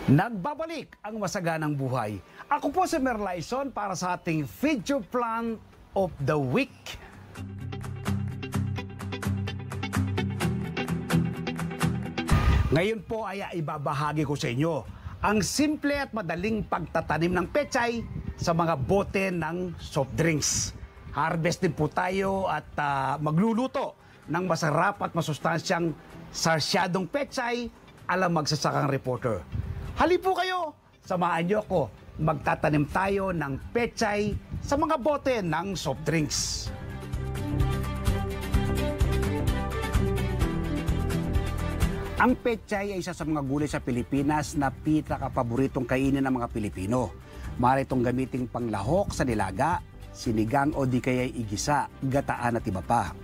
Nagbabalik ang masaganang buhay. Ako po si Merlaison para sa ating Feature Plan of the Week. Ngayon po ay ibabahagi ko sa inyo ang simple at madaling pagtatanim ng pechay sa mga bote ng soft drinks. Harvest din po tayo at magluluto ng masarap at masustansyang sarsyadong pechay alang magsasakang reporter. Halip po kayo, samahan niyo ako. Magtatanim tayo ng pechay sa mga bote ng soft drinks. Ang pechay ay isa sa mga gulay sa Pilipinas na pinaka-paboritong kainin ng mga Pilipino. Maaari itong gamiting panglahok sa nilaga, sinigang o di kaya igisa, gataan at iba pa.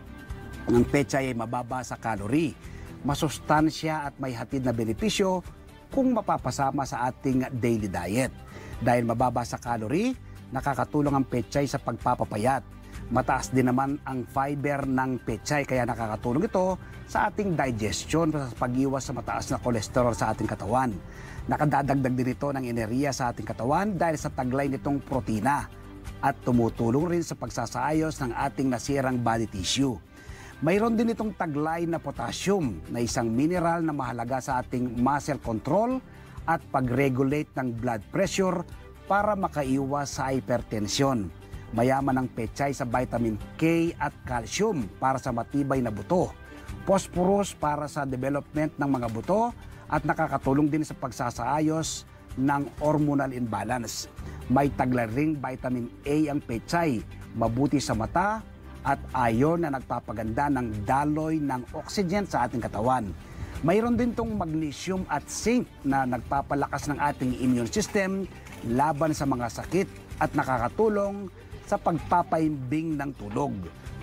Ang pechay ay mababa sa calorie, masustansya at may hatid na benepisyo kung mapapasama sa ating daily diet. Dahil mababa sa calorie, nakakatulong ang pechay sa pagpapapayat. Mataas din naman ang fiber ng pechay kaya nakakatulong ito sa ating digestion sa pag-iwas sa mataas na kolesterol sa ating katawan. Nakadadagdag din ito ng enerhiya sa ating katawan dahil sa taglay nitong protina at tumutulong rin sa pagsasaayos ng ating nasirang body tissue. Mayroon din itong taglay na potassium na isang mineral na mahalaga sa ating muscle control at pag-regulate ng blood pressure para makaiwas sa hypertension. Mayaman ang pechay sa vitamin K at calcium para sa matibay na buto, phosphorus para sa development ng mga buto at nakakatulong din sa pagsasaayos ng hormonal imbalance. May taglay ring vitamin A ang pechay, mabuti sa mata at iron na nagpapaganda ng daloy ng oxygen sa ating katawan. Mayroon din itong magnesium at zinc na nagpapalakas ng ating immune system laban sa mga sakit at nakakatulong sa pagpapaimbing ng tulog.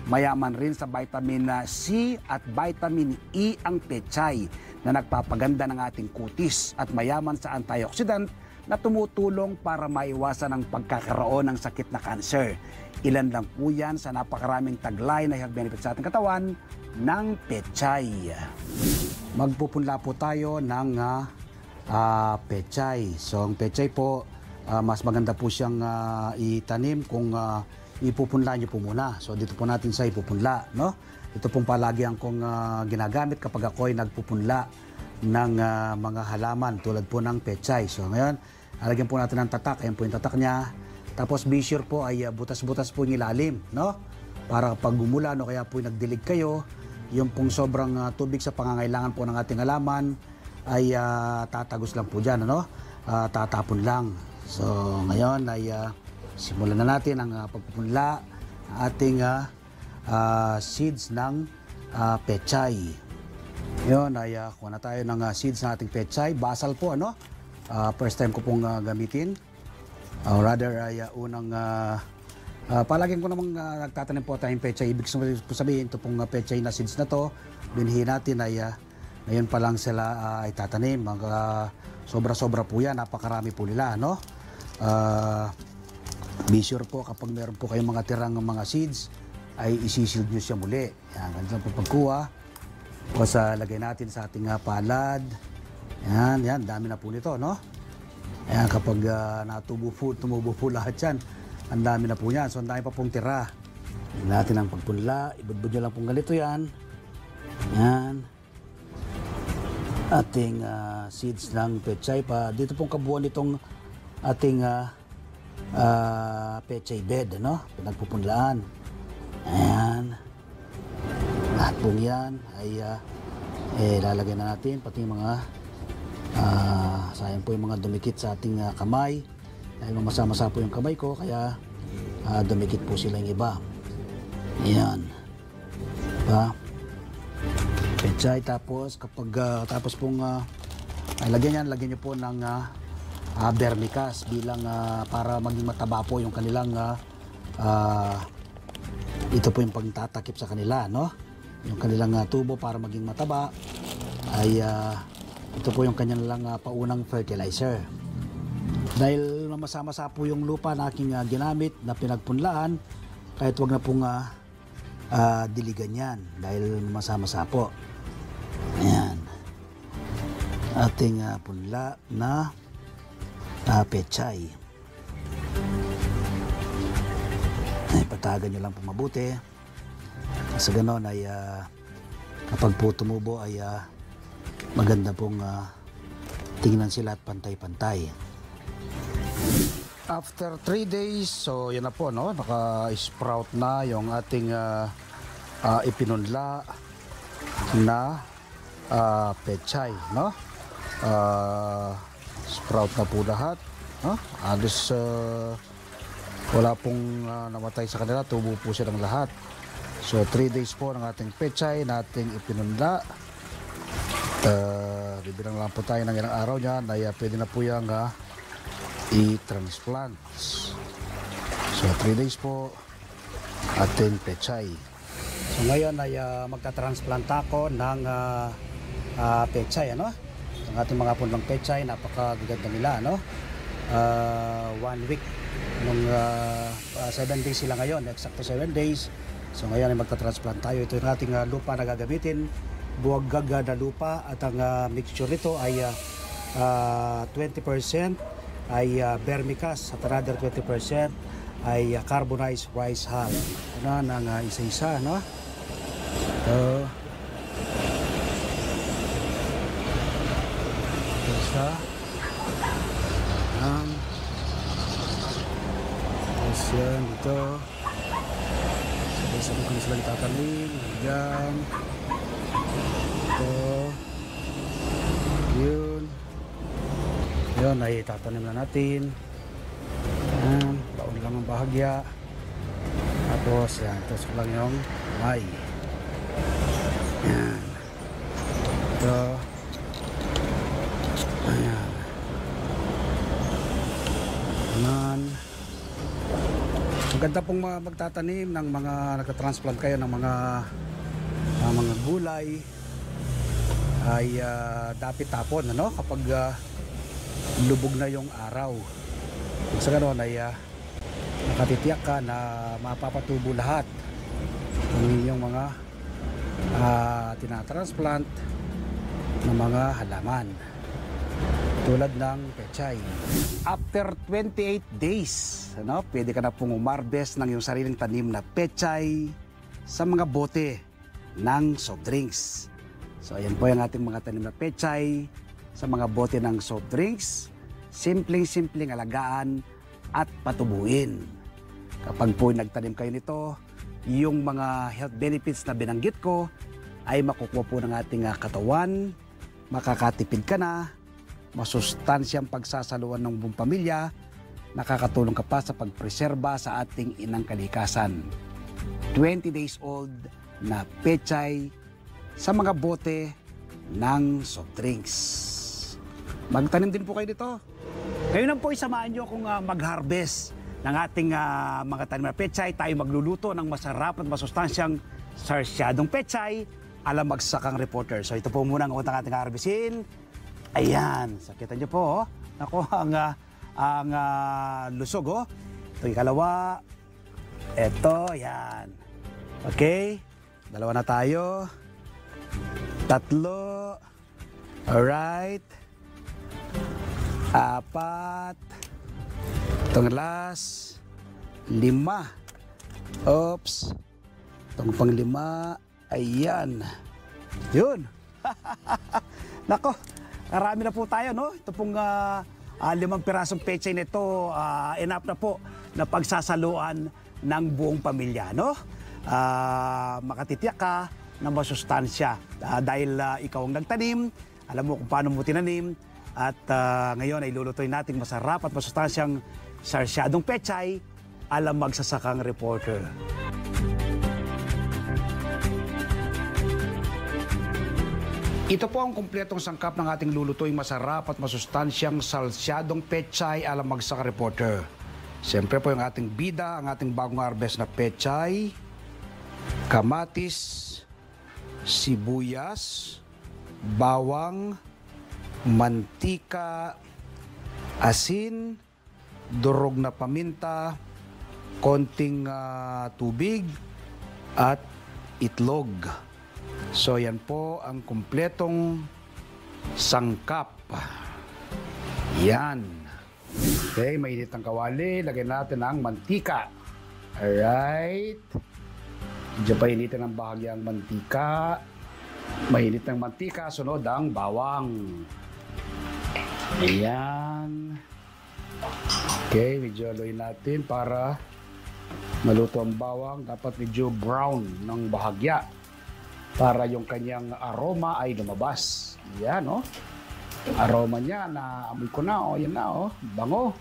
Mayaman rin sa vitamin C at vitamin E ang pechay na nagpapaganda ng ating kutis at mayaman sa antioxidant na tumutulong para maiwasan ang pagkakaroon ng sakit na cancer. Ilan lang po yan sa napakaraming taglay na health benefits sa ating katawan ng pechay. Magpupunla po tayo ng pechay. So ang pechay po, mas maganda po siyang itanim kung ipupunla niyo po muna. So dito po natin sa ipupunla. No? Ito pong palagian kong ginagamit kapag ako ay nagpupunla ng mga halaman tulad po ng pechay. So ngayon, alagyan po natin ng tatak. Ayan po yung tatak niya. Tapos be sure po ay butas-butas po yung ilalim, no? Para kapag gumulan o kaya po nagdilig kayo, yung pong sobrang tubig sa pangangailangan po ng ating halaman ay tatagos lang po dyan, ano? Tatapon lang. So ngayon ay simulan na natin ang pagpupunla ating seeds ng pechay. Ngayon ay kuha na tayo ng seeds ng ating pechay. Basal po, ano? First time ko pong gamitin. Rather ay unang palaging ko namang nagtatanim po tayong pechay. Ibig sabihin ito pong pechay na seeds na to, binhi natin ay ngayon pa lang sila ay tatanim. Sobra-sobra po yan, napakarami po nila, no? Be sure po kapag meron po kayong mga tirang mga seeds ay isisilid nyo siya muli. Yan, ganito po pagkuha. Tapos lagay natin sa ating palad. Yan, dami na po nito, no? Ayan, kapag tumubo po lahat yan, ang dami na po yan. So, ang dami pa pong tira. Tignan natin ang pagpunla. Ibudbud nyo lang pong ganito yan. Ayan. Ating seeds ng pechay pa. Dito pong kabuuan itong ating pechay bed, ano? Pinagpupunlaan. Ayan. Lahat pong yan ay lalagay na natin, pati mga sayang po yung mga dumikit sa ating kamay. Dahil masama-masa po yung kamay ko, kaya dumikit po sila yung iba. Ayan. Diba? Pechay, tapos kapag tapos pong lagyan nyo po ng vermicast bilang para maging mataba po yung kanilang ito po yung pagtatakip sa kanila, no? Yung kanilang tubo para maging mataba ay ito po yung kanyang lang paunang fertilizer. Dahil masama-masa po yung lupa na aking ginamit na pinagpunlaan, kahit wag na pong diligan yan dahil masama-masa po. Ayan. Ating punla na pechay. Ay, patagan nyo lang po mabuti. Sa ganon ay kapag po tumubo ay maganda pong tingnan sila at pantay-pantay. After 3 days, so yan na po, no? Naka-sprout na yung ating ipinunla na pechay, no? Sprout na po lahat, no? Alos wala pong namatay sa kanila, tubo po silang lahat. So 3 days po ng ating pechay na ating ipinunla. Bibilang lang po tayo ng ilang araw niyan ay pwede na po yung i-transplant. So 3 days po ating pechay. So ngayon ay magta-transplant ako ng pechay, ano? Ang ating mga punlang pechay, napakaganda nila, no? 1 week nung 7 days sila ngayon, eksakto 7 days. So ngayon ay magta-transplant tayo. Ito yung ating lupa na gagamitin, buwag-gaga na lupa, at ang mixture nito ay 20% ay vermicast at another 20% ay carbonized rice hull. Ano ng isa-isa, no? Isa. Tapos yan, dito. Sabay-sabay ko na sila itatanim. Yan. Ito. Yun. Yun, ay itatanim na natin. Yan. Baon lang ang bahagya. Tapos, yan. Tapos ko lang yung may. Yan. Ito. Ayan. Ayan. Maganda pong magtatanim ng mga nagtatransplant kayo ng mga gulay ay dapat tapon, ano? Kapag lubog na yung araw. Kung sa ganoon ay nakatitiyak ka na mapapatubo lahat ng inyong mga tinatransplant ng mga halaman. Tulad ng pechay. After 28 days, ano, pwede ka na pong umarbest ng iyong sariling tanim na pechay sa mga bote ng soft drinks. So ayan po yung ating mga tanim na pechay sa mga bote ng soft drinks. Simpleng-simpleng alagaan at patubuin. Kapag po nagtanim kayo nito, yung mga health benefits na binanggit ko ay makukuha po ng ating katawan, makakatipid ka na, masustansyang pagsasaluhan ng buong pamilya, nakakatulong ka pa sa pagpreserba sa ating inang kalikasan. 20 days old na pechay sa mga bote ng soft drinks. Magtanim din po kayo dito. Ngayon lang po isamahan nyo kung mag-harvest ng ating mga tanim na pechay. Tayo magluluto ng masarap at masustansyang sarsyadong pechay ala Magsakang Reporter. So ito po muna ang utang ating harvestin. Ayan, sakitan nyo po, oh. Ako, ang lusog, oh. Ito yung ikalawa. Ito, yan. Okay, dalawa na tayo. Tatlo. Alright. Apat. Itong last. 5. Oops. Itong pang-5. Ayan. Yun. Nako. Karami na po tayo, no? Ito pong 5 pirasong pechay nito, enough na po na pagsasaluan ng buong pamilya, no? Makatitiyak ka na masustansya dahil ikaw ang nagtanim, alam mo kung paano mo tinanim, at ngayon ay lulutuin natin masarap at masustansyang sarsyadong pechay ala Magsasakang Reporter. Ito po ang kumpletong sangkap ng ating lulutuing masarap at masustansyang sarsyadong pechay ala Magsakang Reporter. Siyempre po yung ating bida, ang ating bagong harvest na pechay, kamatis, sibuyas, bawang, mantika, asin, durog na paminta, konting tubig, at itlog. So yan po ang kumpletong sangkap. Yan. Okay, mainit ang kawali. Lagyan natin ang mantika. Alright. Medyo painitin ang bahagyang mantika. Mainit ng mantika, sunod ang bawang. Ayan. Okay, medyo haluin natin para maluto ang bawang. Dapat medyo brown ng bahagya para yung kanyang aroma ay lumabas. Ayan, oh. Aroma niya, naamoy ko na, oh. Yan na, oh. Bango.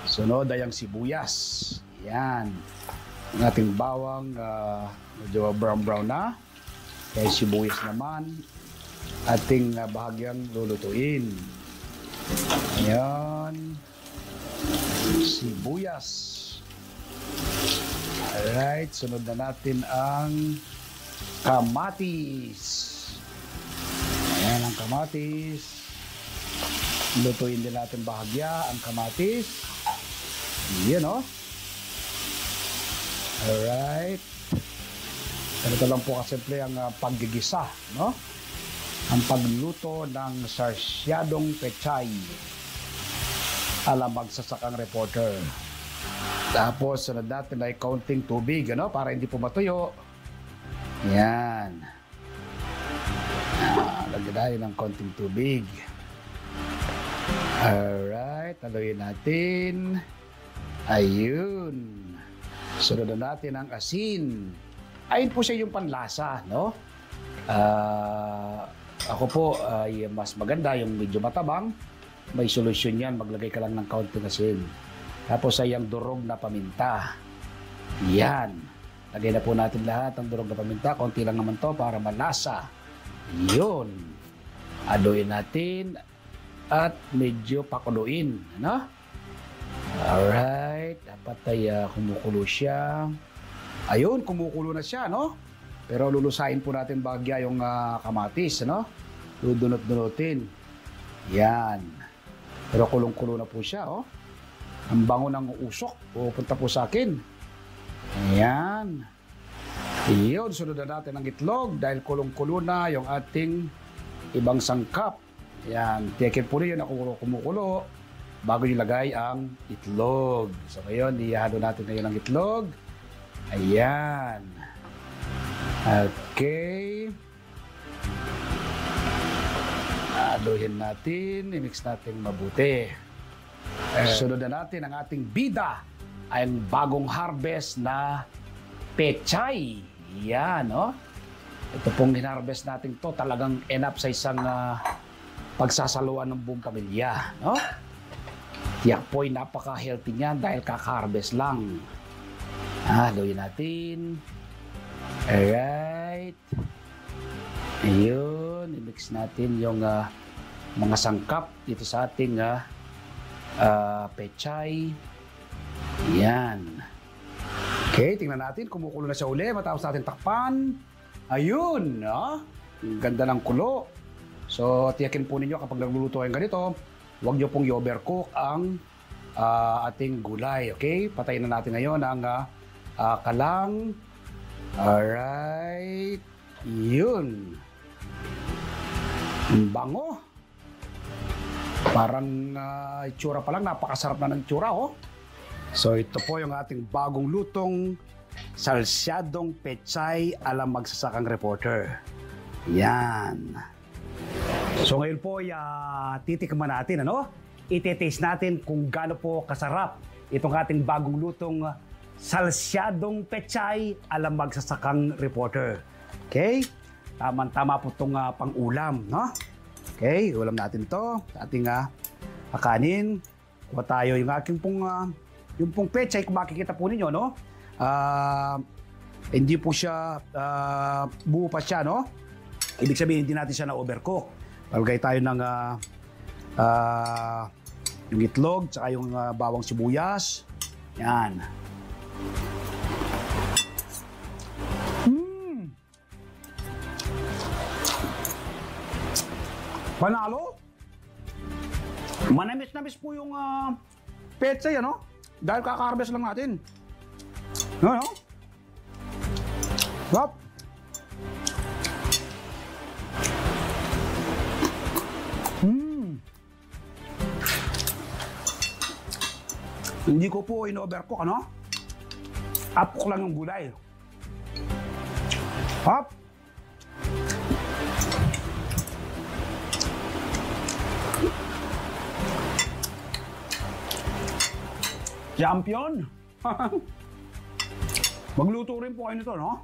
Sunod ay ang sibuyas. Ayan. Ang ating bawang, medyo brown-brown na. Kaya sibuyas naman, ating bahagyang lulutuin. Ayan. Sibuyas. Alright, sunod na natin ang kamatis. Ayan ang kamatis. Lutuin din natin bahagya ang kamatis. Yan, oh. Alright. Ganito lang po kasimple ang paggigisa, no? Ang pagluto ng sarsyadong pechay ala magsasakang reporter. Tapos, sunod natin ay kaunting tubig, ano? Para hindi po matuyo. Yan. Lagyan natin ng kaunting tubig. Alright. Haluin natin. Ayun. Sunod na natin ang asin. Ayun po siya yung panlasa, no? Ako po ay mas maganda yung medyo matabang. May solusyon yan. Maglagay ka lang ng kaunting asin. Tapos ay ang durog na paminta. Yan. Lagay na po natin lahat ang durog na paminta. Kaunti lang naman to para malasa. Yun. Aduin natin at medyo pakuluin. Ano? Alright. Dapat ay kumukulo siya. Ayun, kumukulo na siya, no? Pero lulusain po natin bagya yung kamatis, no? Dudunot-dunutin. Yan. Pero kulong-kulo na po siya, oh. Ang bango ng usok. Pupunta po sa akin. Ayan. Iyon, sunod na natin ang itlog dahil kulong-kulo na yung ating ibang sangkap. Ayan. Tiyakin po rin yun na kumukulo bago nilagay ang itlog. So ngayon, ihalo natin ngayon ang itlog. Ayan. Okay. Haluin natin. I-mix natin mabuti. Sunod na natin ang ating bida. Ay ang bagong harvest na pechay. Yan, no? Ito pong hinarvest natin to talagang enough sa isang pagsasaluan ng buong pamilya, no? Tiyak po'y napaka-healthy niyan dahil kaka-harvest lang. Haluin natin. Alright. Ayun. I-mix natin yung mga sangkap dito sa ating pechay. Yan. Okay, tingnan natin. Kumukulo na siya uli. Matapos natin takpan. Ayun. Ang ganda ng kulo. So, tiyakin po ninyo kapag nagluluto kayong ganito, huwag nyo pong i-overcook ang ating gulay. Okay? Patayin na natin ngayon ang kalang. Alright. Yun. Bango. Parang itsura pa lang. Napakasarap na ng itsura, oh. So, ito po yung ating bagong lutong salsyadong pechay ala magsasakang reporter. Yan. So, ngayon po, titikman natin, ano? Iti-taste natin kung gaano po kasarap itong ating bagong lutong salsyadong pechay ala magsasakang reporter. Okay? Tama-tama po itong pang-ulam, no? Okay, ulam natin to sa ating kanin. Kuha tayo yung aking pong, yung pong pechay, kung makikita po ninyo, no? Hindi po siya, buo pa siya, no? Ibig sabihin, hindi natin siya na-overcook. Palagay tayo ng yung itlog, tsaka yung bawang sibuyas. Yan. Panalo? Manamis-namis po yung pechay, ano? Dahil kaka-harvest lang natin. Ano? Wap! Hindi ko po in-overcook, ano? Apok lang yung gulay. Hop! Champion! Magluto rin po kayo nito, no?